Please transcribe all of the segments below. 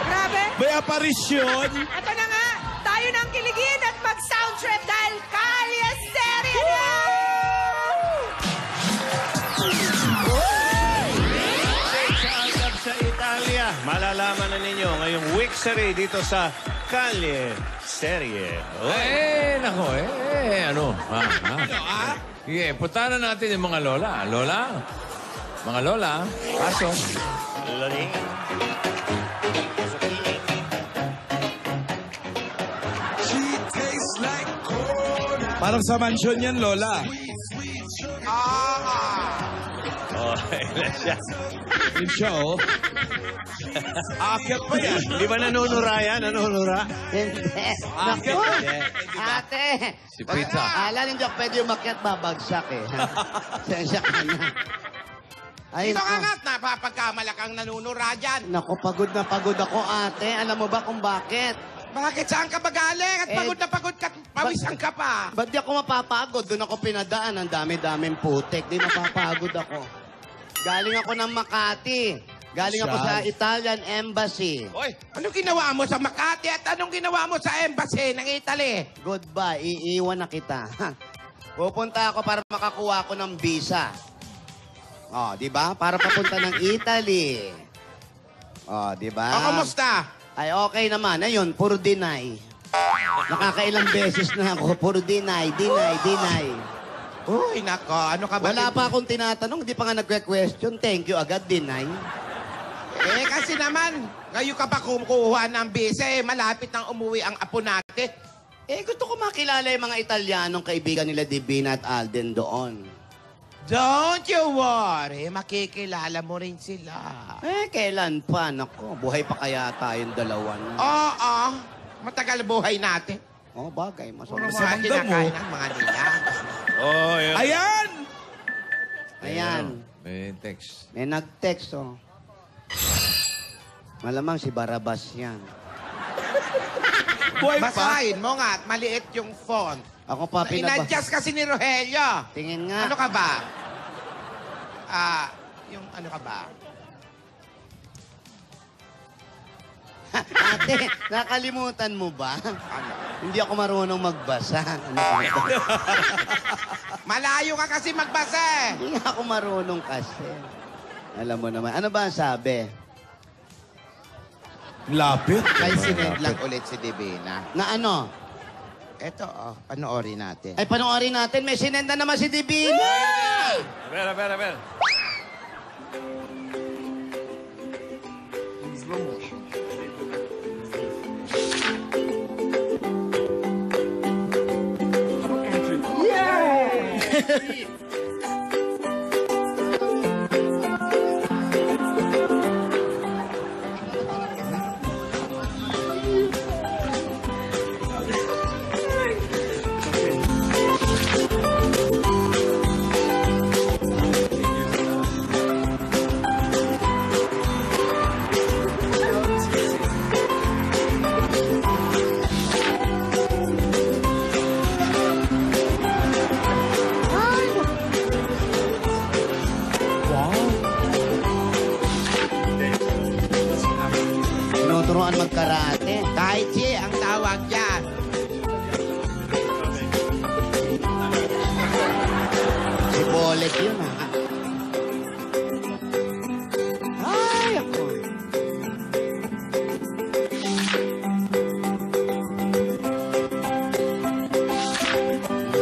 Grabe. May aparisyon. Ito na nga. Tayo nang kiligin at mag-sound trip dahil Kalye Serye na! Sa Italia, malalaman na ninyo ngayong weeksery dito sa Kalye Serye. Nako, ano? Sige, puntahan na natin yung mga lola. Lola? Mga lola, pasok. Laling. Parang sa mansyon yan, Lola. Oh, ilan siya. Yun siya, oh. Aakyat pa yan. Di ba nanunura yan? Nanunura? Hindi. Aakyat pa yan. Ate! Si Pizza. Hindi ako pwede umakyat, babagsak eh. Sensya ka na. Ay, Dito ka nga, napapagkamalakang nanunura dyan. Naku, pagod na pagod ako, ate. Alam mo ba kung bakit? Bakit saan ka ba galing? At pagod na pagod ka, pawisan ka pa. Ba't di ako mapapagod? Doon ako pinadaan. Ang dami-daming putik. Di mapapagod ako. Galing ako ng Makati. Galing ako sa Italian Embassy. Oy, anong ginawa mo sa Makati at anong ginawa mo sa embassy ng Italy? Goodbye. Iiwan na kita. Pupunta ako para makakuha ko ng visa. Oh, di ba? Para papunta ng Italy. Oh, di ba? O, kamusta? Ay, okay naman. Ayun, puro deny. Nakakailang beses na ako. Puro deny. Uy, nako, ano ka ba? Wala pa akong tinatanong. Hindi pa nga nagre-question. Thank you agad, deny. Eh, kasi naman, ngayon ka pa kumukuha ng visa eh. Malapit nang umuwi ang apo natin. Eh, gusto ko makilala yung mga Italianong kaibigan nila Divina at Alden doon. Don't you worry, makikilala mo rin sila. Eh, kailan pa? Nako, buhay pa kaya tayong dalawa na. Oo, matagal buhay natin. Oh, bagay. Puro Masarap. mga kinakain ng mga nila. Oh, yan. Ayan! Ayan. May text. May nag-text, oh. Malamang si Barabas yan. Buhay pa. Basahin mo nga at maliit yung font. Ako pa In-adjust kasi ni Rogelio. Tingin nga. Ano ka ba? Yung ano ka ba? Ate, nakalimutan mo ba? Ano? Hindi ako marunong magbasa. Ano ka? Malayo ka kasi magbasa eh. Hindi nga ako marunong kasi. Alam mo naman. Ano ba ang sabi? Lapit. Kay sinend lang ulit si Divina. Na ano? Eto, panoorin natin. Ay, panoorin natin. May sinenda naman si Divina! A ver. Tinuturuan magkarate. Tai Chi ang tawag dyan. Si Bolet yun, ha? Ay, ako.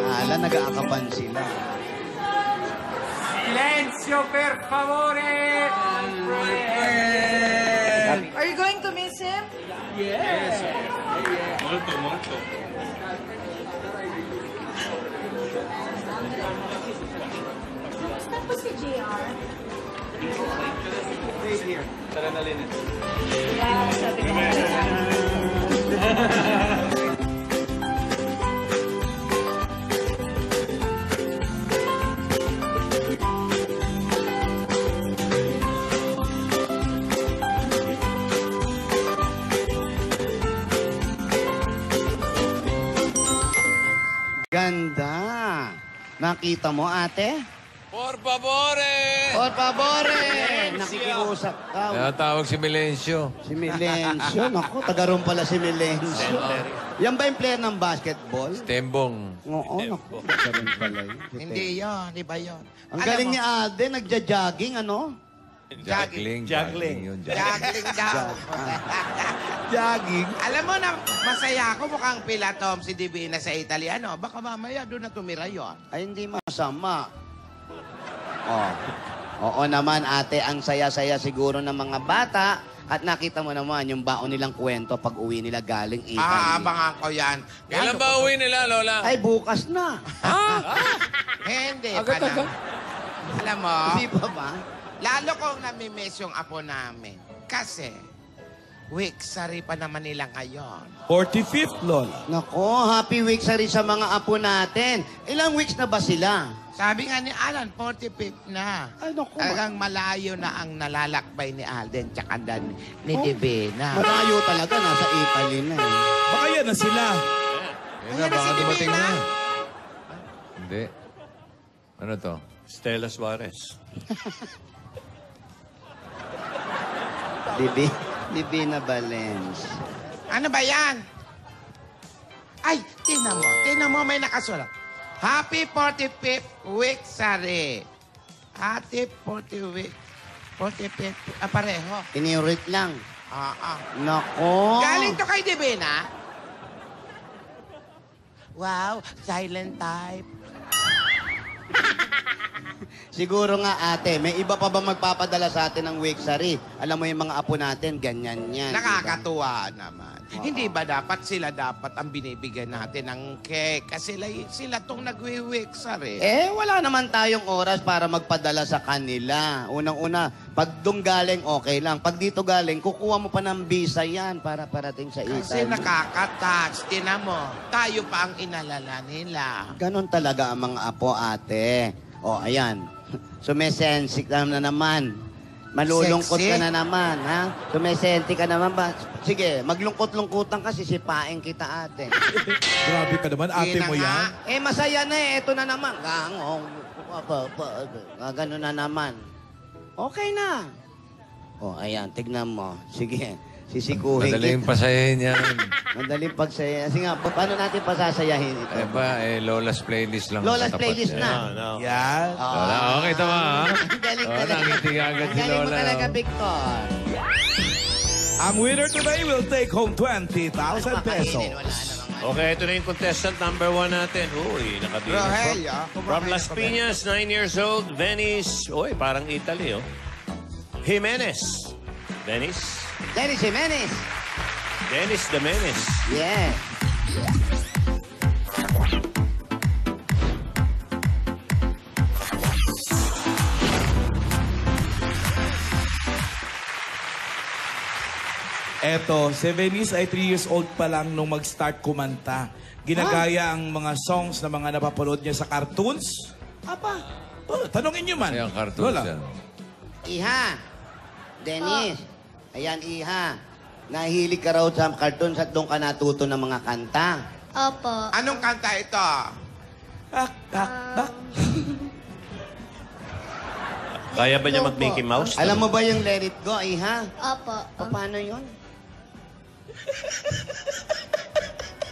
Ala, nag-aakapan sila. Silenzio, per favore! Are you going to miss him? Molto. Basta po si JR. Tara na, Linet. Yeah, sabi ko. Ganda. Nakita mo, ate? Por favore! Por favore! nakikiusap ka. Kaya tawag si Melencio. Si Milencio. Naku, taga ron pala si Milencio. Yan ba yung player ng basketball? Tembong. Oo, naku. Taga ron pala yun. Hindi yun, iba yun. Ang galing ni Alden, nagja-jogging, ano? Juggling. Juggling. Yun, Juggling daw. Jogging. Alam mo na, masaya ako mukhang pila Tom si Divina sa Italiano. Baka mamaya doon na tumira yon. Ay, hindi masama. Oh. Oo naman, ate, ang saya-saya siguro ng mga bata. At nakita mo naman yung baon nilang kwento pag uwi nila galing Italy. Abangan ko yan. Kailan ba uwi nila, Lola? Ay, bukas na. Hindi Agad, pa agad. na. Alam mo, Hindi pa ba? lalo kong namimiss yung apo namin. Kasi, week-sari pa naman nila ngayon. 45th, Lola. Nako, happy week sa rin sa mga apo natin. Ilang weeks na ba sila? Sabi nga ni Alan, 45 na. Ay, naku. Talagang malayo na ang nalalakbay ni Alden tsaka ni Divina. Marayo talaga, nasa Italy na. Baka yan na sila. Yun na, baka dumating na. Hindi. Ano to? Stella Suarez. Divina Valens. Ano ba yan? Ay, tinan mo, may nakasulat. Happy 45th week, Sari. Happy 45th, pareho. Iniurit lang. Nako. Galing to kay Divina. Wow, silent type. Siguro nga ate, may iba pa ba magpapadala sa atin ng Wixary? Alam mo yung mga apo natin, ganyan yan. Nakakatuwa naman. Hindi ba sila dapat ang binibigyan natin ng cake? Kasi sila tong nagwi-Wixary. Eh, wala naman tayong oras para magpadala sa kanila. Unang-una, pag doon galing, okay lang. Pag dito galing, kukuha mo pa ng visa yan para parating sa Kasi Italy. nakaka-tax. Tinan mo, tayo pa ang inalala nila. Ganon talaga ang mga apo, ate. O, ayan. Sumesensik ka na naman. Malulungkot Sexy? ka na naman, ha? Sumesenti ka naman ba? Sige, maglungkot-lungkutan kasi sipain kita, ate. Grabe ka naman, ate Yun na mo nga. yan. Eh, masaya na eh. Ito na naman. Gangong. Gano'n na naman. Okay na. O, ayan. Tignan mo. Sige. Sisikuhin Madaling kita. pasayahin yan. Madaling pagsaya. Sige nga, paano natin pasasayahin ito? Eh ba, Lola's playlist lang. Lola's sa tapat playlist yan. na. Yan. Lola, okay tama, ha? Ang galing Lola, talaga. ngiti agad si Ang galing mo Lola. talaga, oh. Victor. Ang winner today will take home 20,000 Makainin, pesos. wala namang Okay, ito na yung contestant number 1 natin. Uy, nakabili. Rogelio. From Las Piñas, 9 years old. Venice. Uy, parang Italy, oh. Jimenez. Venice. Dennis Jimenez. Dennis the Menace. Yeah. Eto, si Venice ay 3 years old pa lang nung mag-start kumanta. Ginagaya ang mga songs na mga napapanood niya sa cartoons. Apa? Oh, tanongin niyo man. Ayan, cartoons Lola. yan. Iha. Dennis. Ayan, Iha. Nahilig ka raw sa cartoons at doon ka natuto ng mga kanta. Opo. Anong kanta ito? Kaya ba niya mag-Mickey Mouse? Alam mo ba yung Let It Go, Iha? Opo. O, paano yun?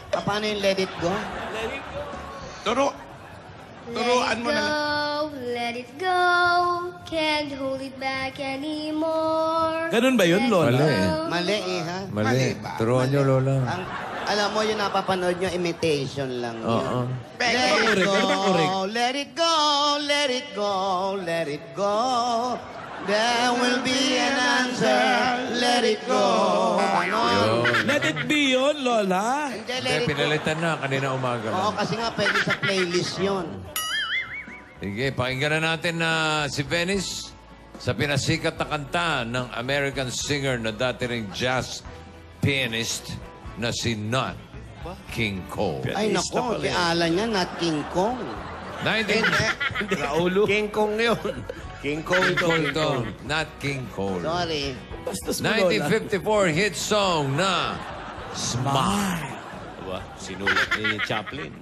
Paano yung Let It Go? Turuan mo na. Let it go. Can't hold it back anymore. Ganun ba yun, Lola? Mali eh. Mali, Iha. Mali. Mali ba? Turuan niyo, Lola. Alam mo, yung napapanood nyo, imitation lang yun. Oo. Let Ano it ba correct? Ano ba correct? go, let it go, let it go, let it go. There will be an answer, let it go. Ganon. Yun. Let it be yun, Lola. Hindi, let Hindi, it go. pinalitan na. Kanina umaga Oo, lang. kasi nga pwede sa playlist yun. Sige, pakinggan na natin na si Venice sa pinasikat na kanta ng American singer na dati ring jazz pianist na si Nat King Cole. Ay, nako, si Alan yan, not King Kong. 19... King Kong yun. King Kong King ito. Cole King to. Kong. Nat King Cole. Sorry. Bastos mo, Lola. 1954 hit song na Smile. Diba? Sinulat ni Chaplin.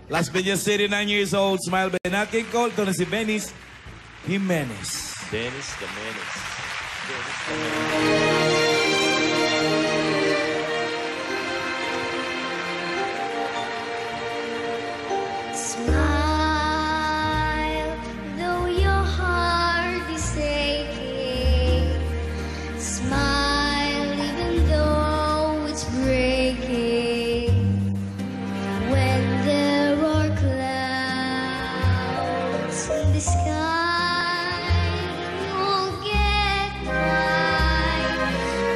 Las Piñas City, 9 years old. Smile by Nat King Cole. Ito na si Venice Jimenez. Dennis the Menace. Dennis the Menace. Smile, though your heart is aching. Smile, even though it's breaking. When there are clouds in the sky, you'll get by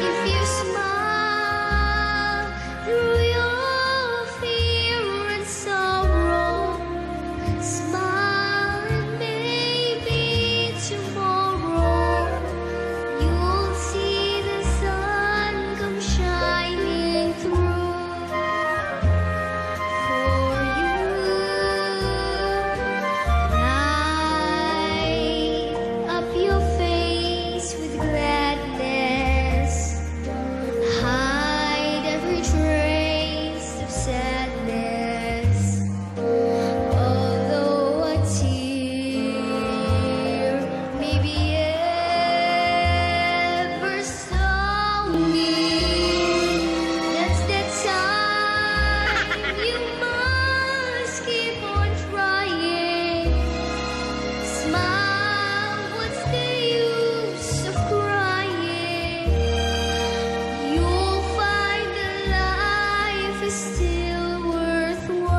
if you smile through your fear and sorrow. Smile, and maybe tomorrow you'll see the sun come shining through for you. Light up your face with gladness. Hide every trace of sadness. Although a tear may be ever so near, that's the time you must keep on trying. Smile, what's the use of crying? You'll find that life is still worthwhile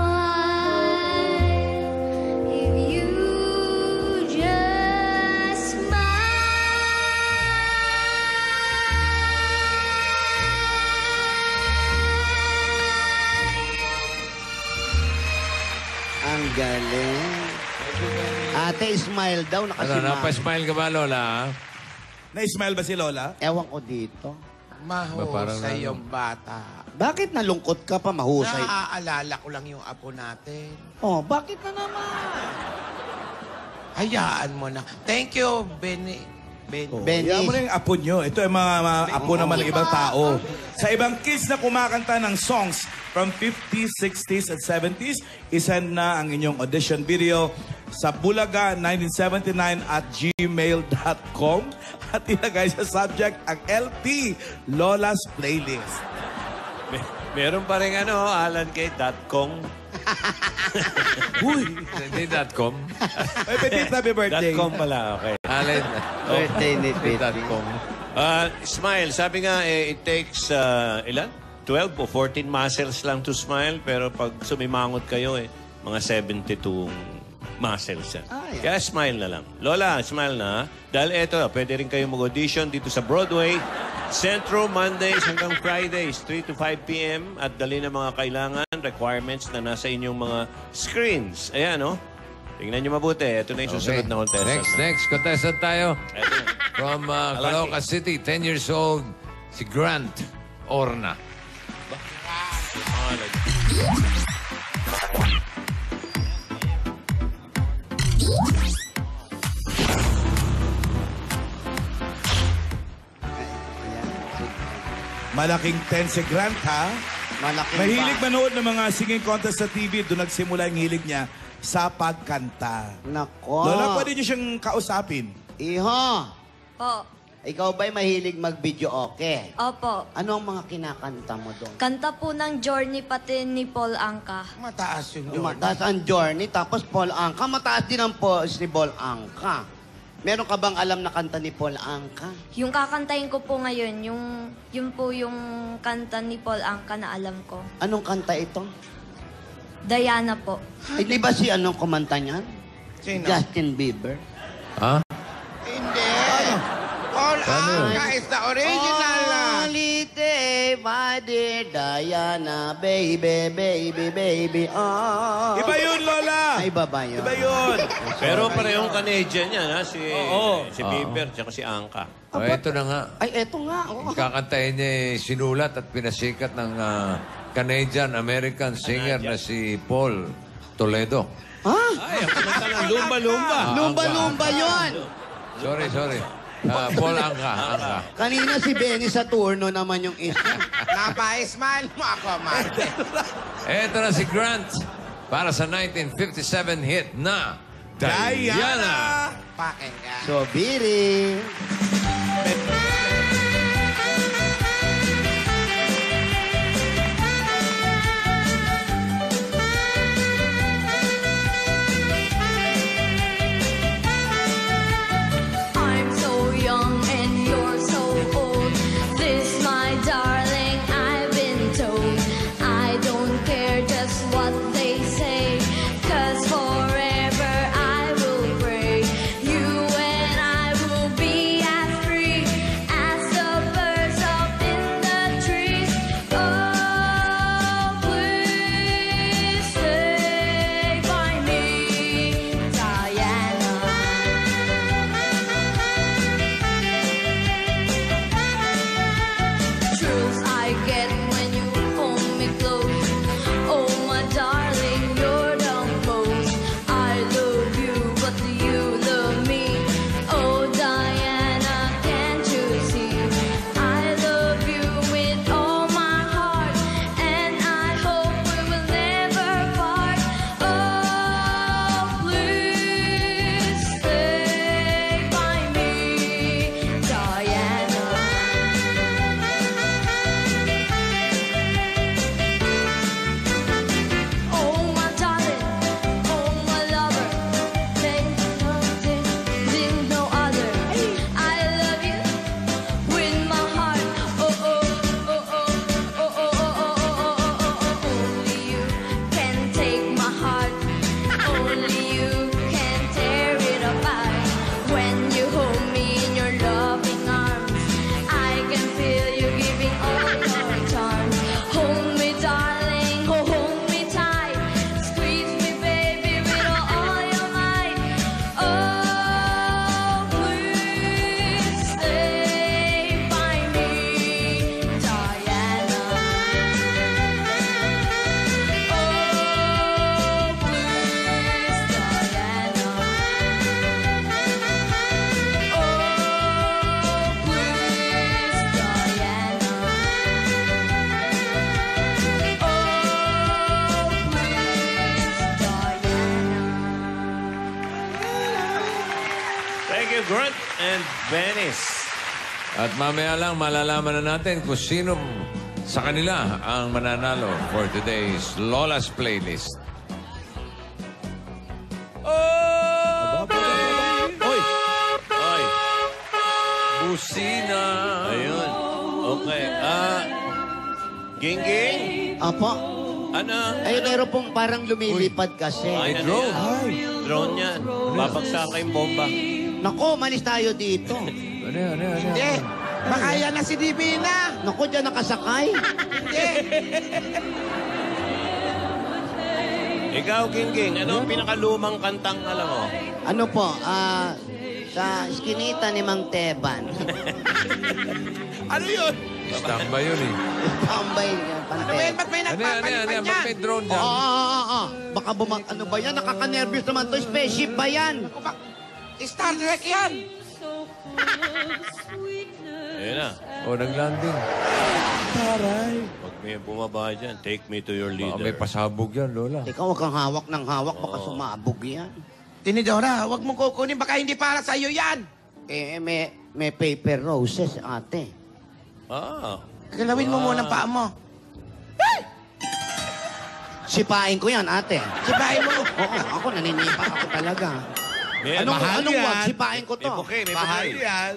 if you just smile. Ang galing. Ate, smile daw. Ano, Nakasimama. napasmile ka ba, Lola? Na-smile ba si Lola? Ewan ko dito. parang Mahusay ano? yung bata. Bakit nalungkot ka pa mahusay? Naaalala ko lang yung apo natin. Oh, bakit na naman? Hayaan mo na. Thank you, Benny. Benny. Yan mo na yung apo nyo. Ito ay mga apo naman ng ibang tao. Sa ibang kids na kumakanta ng songs from 50s, 60s, at 70s, isend na ang inyong audition video sa bulaga1979@gmail.com at ilagay sa subject ang LP Lola's Playlist. Meron pa rin alankay.com. Uy! Hindi.com. Ay, Petit, happy birthday. .com pala, okay. Alin. Birthday ni Betty. .com. Smile, sabi nga, it takes, ilan? 12 o 14 muscles lang to smile, pero pag sumimangot kayo, mga 72 muscles yan. Kaya smile na lang. Lola, smile na. Dahil eto, pwede rin kayo mag-audition dito sa Broadway, Centro, Mondays hanggang Fridays, 3 to 5 p.m. At dali na mga kailangan, requirements na nasa inyong mga screens. Ayan, no? Tingnan nyo mabuti. Ito na yung susunod na contestant. Next contestant tayo. Eto na. From Caloocan City, 10 years old, si Grant Orna. Malaking 10 si Grant, ha? Malaking Mahilig ba? manood ng mga singing contest sa TV. Doon nagsimula yung hilig niya sa pagkanta. Nako. Lola, pwede niyo siyang kausapin. Iho, Po. ikaw ba'y mahilig mag-video okay? Opo. Ano ang mga kinakanta mo doon? Kanta po ng Journey pati ni Paul Anka. Mataas yung Jordan. Mataas ang Journey, tapos Paul Anka. Mataas din ang si Paul Anka. Meron ka bang alam na kanta ni Paul Anka? Yung kakantahin ko po ngayon, yun po yung kanta ni Paul Anka na alam ko. Anong kanta ito? Diana po. Ay, di ba si anong kumanta niyan? Sino? Justin Bieber. Ha? Hindi. Paul Anka is the original. Holiday, my dear Diana, baby, baby, baby, oh. Iba yun, Lola! Ay, iba ba yun? Iba yun! Pero parehong Canadian yan, ha? Si Bieber, tsaka si Angka. Ito na nga. Ay, eto nga. Oh. Kakantahin niya sinulat at pinasikat ng Canadian-American singer na si Paul Toledo. Ha? Ay, ang kumanta ng lumba-lumba. Lumba-lumba yun. Sorry. Paul Angka. Kanina si Benny sa turno naman yung isa. Napa-smile mo ako, Marte. Ito na si Grant para sa 1957 hit na Diana! Pakinggan. So, Biri. I'm so young and you're so old. This, my darling, I've been told. I don't care just what they say, 'cause forever I will pray. You and I will be as free as the birds up in the trees. Oh, please stay by me, Diana. Truths I get when you hold me close. Oh, my darling, you're the most. I love you, but do you love me? Oh, Diana, can't you see? I love you with all my heart, and I hope we will never part. Oh, please stay by me, Diana. Oh, my darling, oh, my lover, there's no other. I love you with my heart. Oh, oh, oh, oh, oh, oh, oh, oh, oh, oh. Only you can take my heart. Only you can tear it apart. When you hold me in your loving arms, I can feel you giving all your charms. Hold me, darling, hold me tight. Squeeze me, baby, with all your might. Oh, please stay by me, Diana. Oh, please, Diana. Oh, please, Diana. Thank you, Grunt and Venice. At mamaya lang, malalaman na natin kung sino sa kanila ang mananalo for today's Lola's Playlist. Oy! Oy, Busina! ayun. Okay. Gingging? Apo. Ano? Ay, meron pong parang lumilipad kasi. Ay, drone. Drone yan. Babagsak yung bomba. Nako, malis tayo dito. Ano yan? Hindi. Baka yan na si Divina. Nako, dyan nakasakay. Hindi. Ikaw, Gingging, ano ang pinakalumang kantang alam mo? Ano po, sa iskinita ni Mang Teban. Ano yun? Standby yun eh. Tambay, Ano ba yan? pante. Ba't may nagpapalipan Ba't yan? may drone Oo, dyan? Baka ano ba yan? Nakaka-nervous naman to. Spaceship ba yan? Star Trek yan. Ayun na. Oh, nag-landing. Pag may bumaba dyan, take me to your Baka leader. may pasabog yan, Lola. Ikaw, huwag kang hawak ng hawak. Baka sumabog yan. Tinidora, huwag mong kukunin. Baka hindi para sa'yo yan. May paper roses, ate. Ah. Galawin mo muna ang paa mo. Sipain ko yan, ate. Sibahin mo. Oo, ako naninipa ako talaga. May Anong wag? Sipain ko to. May bouquet, may Mahal bouquet. yan.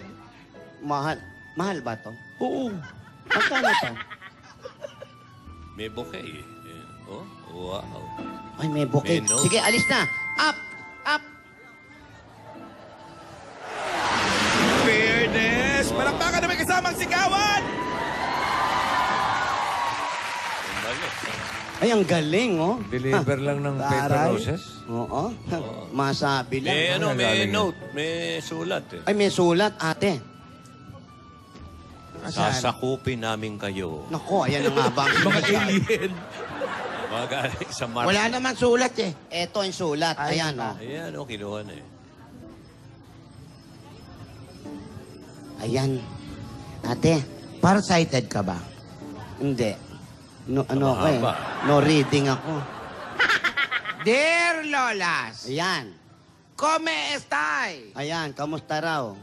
Mahal. Mahal ba to? Oo. Magkano to? May bouquet. Eh. Oh, wow. Ay, may bouquet. May note. Sige, alis na. Up! Up! Fairness! Palakpakan na may kasamang sigawan! Ay, ang galing, oh. Deliver lang ng paper Taray. roses? Oo. Masabi lang. May ano, may galing yun? note, may sulat eh. Ay, may sulat, ate. Sasakupin namin kayo. Nako, ayan ang nga ba? Mga alien. Mga galing sa Mars. Wala naman sulat eh. Eto ang sulat. Ay, Ayan, oh. Ayan, oh, kinuha na eh. Ayan. Ate, Farsighted ka ba? hindi. No, ano ako eh. Mahaba. No reading ako. Dear Lolas, Ayan. Come estay? Ayan, kamusta raw?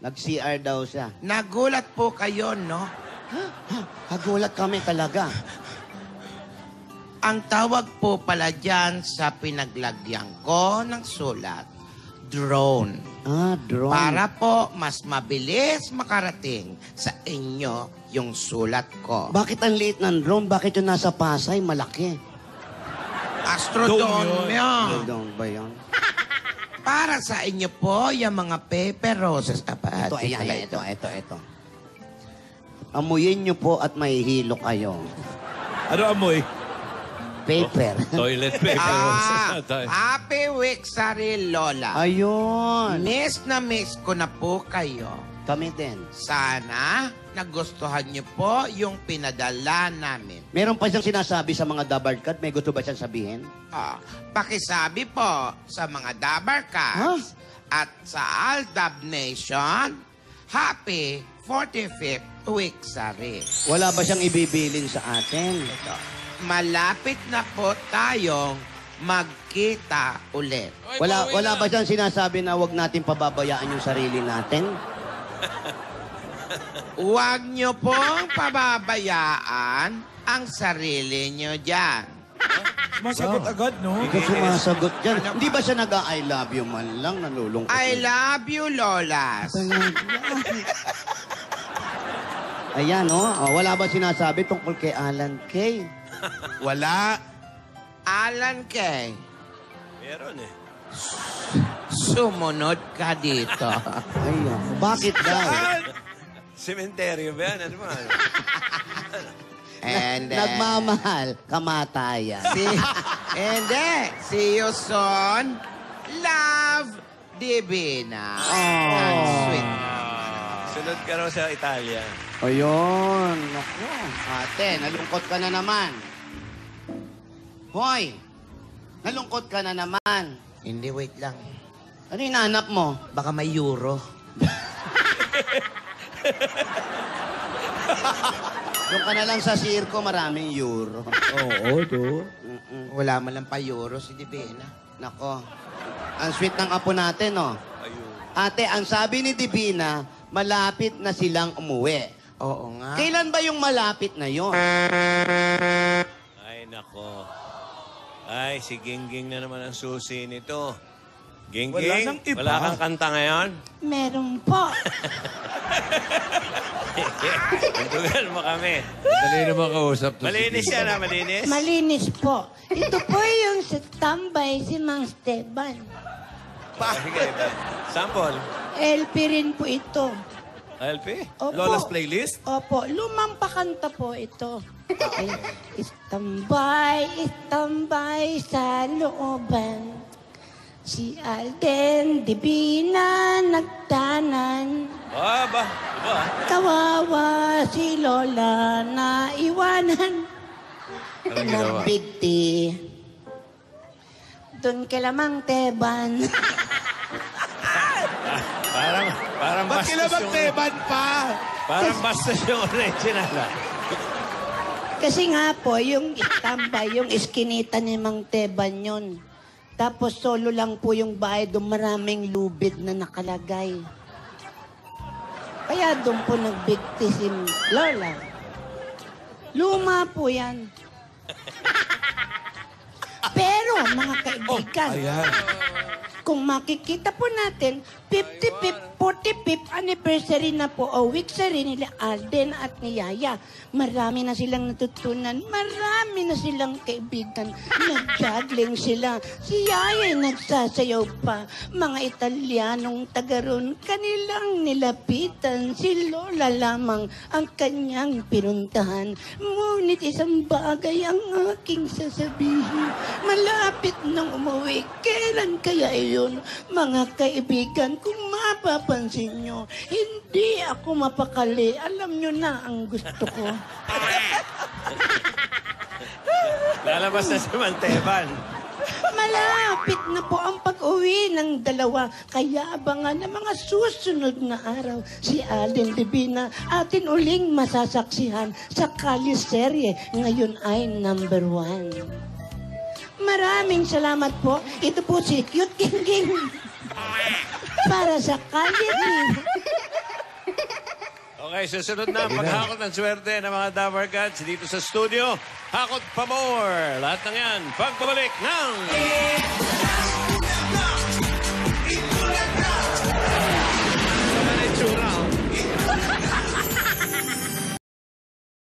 Nag-CR daw siya. Nagulat po kayo, no? Nagulat kami talaga. Ang tawag po pala dyan sa pinaglagyan ko ng sulat, drone. Ah, drone. Para po mas mabilis makarating sa inyo yung sulat ko. Bakit ang liit ng drone? Bakit yung nasa Pasay malaki? Astrodome yun. Drone ba yun? Para sa inyo po, yung mga paper roses. Ito, ayan, ito. Amuyin nyo po at mahihilo kayo. Ano amoy? Paper. Toilet paper. Happy week, Sari Lola. Ayun. Miss na miss ko na po kayo. Kami din. Sana nagustuhan niyo po yung pinadala namin. Meron pa siyang sinasabi sa mga Dabarkat. May gusto ba siyang sabihin? Pakisabi po sa mga Dabarcats at sa Aldab Nation, happy 45th week, Sari. Wala ba siyang ibibilin sa atin? Malapit na po tayong magkita ulit. Wala ba siyang sinasabi na wag natin pababayaan yung sarili natin? Huwag niyo pong pababayaan ang sarili niyo dyan. Masagot agad, no? Hindi ka sumasagot dyan. Hindi ba siya nag-I love you man lang? Nalulungkot. I love you, Lolas. Ayan, wala ba sinasabi tungkol kay Alan Kay? Wala. Alan Kay, Meron eh. sumunod ka dito. Ay, bakit daw? Sementeryo ba yan? Ano ba? And Nagmamahal, kamatayan. see you soon. Love, Divina. Ang sweet. Sunod ka raw sa Italia. Ayun. Naku. Ate, nalungkot ka na naman. Hoy, nalungkot ka na naman. Hindi, wait lang. Ano hinahanap mo? Baka may euro. Doon ka na lang sa sirko, maraming euro. Oo, to. Wala man lang pa euro si Divina. Nako. Ang sweet ng apo natin, no? Ate, ang sabi ni Divina, malapit na silang umuwi. Oo nga. Kailan ba yung malapit na yon? Ay, nako. Ay, si Gingging na naman ang susi nito. Gingging, Wala nang iba. wala kang kanta ngayon? Meron po. Tuntugan mo kami. Dali naman kausap to. Malinis yan, ha? Malinis? Malinis po. Ito po yung sa tambay si Mang Esteban. Sige, sample. LP rin po ito. LP? Opo. Lola's playlist? Opo, lumang pakanta po ito. Okay. Istambay sa looban. Si Alden Divina nagtanan. Ba? Diba? Kawawa si Lola na iwanan. Anong ginawa? Nagbigti. Doon kay Lamang Teban. Parang Ba't bastos kila yung... magteban pa? Parang bastos yung original, ha? Kasi nga po, yung istambay, yung iskinita ni Mang Teban yun. Tapos solo lang po yung bahay, doon maraming lubid na nakalagay. Kaya doon po nagbigti si Lola. Luma po yan. Pero mga kaibigan, kung makikita po natin, 55th, 45th anniversary na po o week sa rin nila Alden at ni Yaya. Marami na silang natutunan, marami na silang kaibigan. Nag-juggling sila. Si Yaya nagsasayaw pa. Mga Italianong tagaroon, kanilang nilapitan. Si Lola lamang ang kanyang pinuntahan. Ngunit isang bagay ang aking sasabihin. Malapit nang umuwi, kailan kaya iyon? Mga kaibigan, kung mapapansin nyo, hindi ako mapakali. Alam nyo na ang gusto ko. Lalabas na si Manteban. Malapit na po ang pag-uwi ng dalawa. Kaya abangan ng mga susunod na araw si Alden Divina atin uling masasaksihan sa Kaliserye. Ngayon ay number 1. Maraming salamat po. Ito po si Cute Gingging. Para sa kalye. Okay, susunod na ang paghakot ng swerte ng mga Dabarkads dito sa studio. Hakot pa more! Lahat ng yan, pagbabalik ng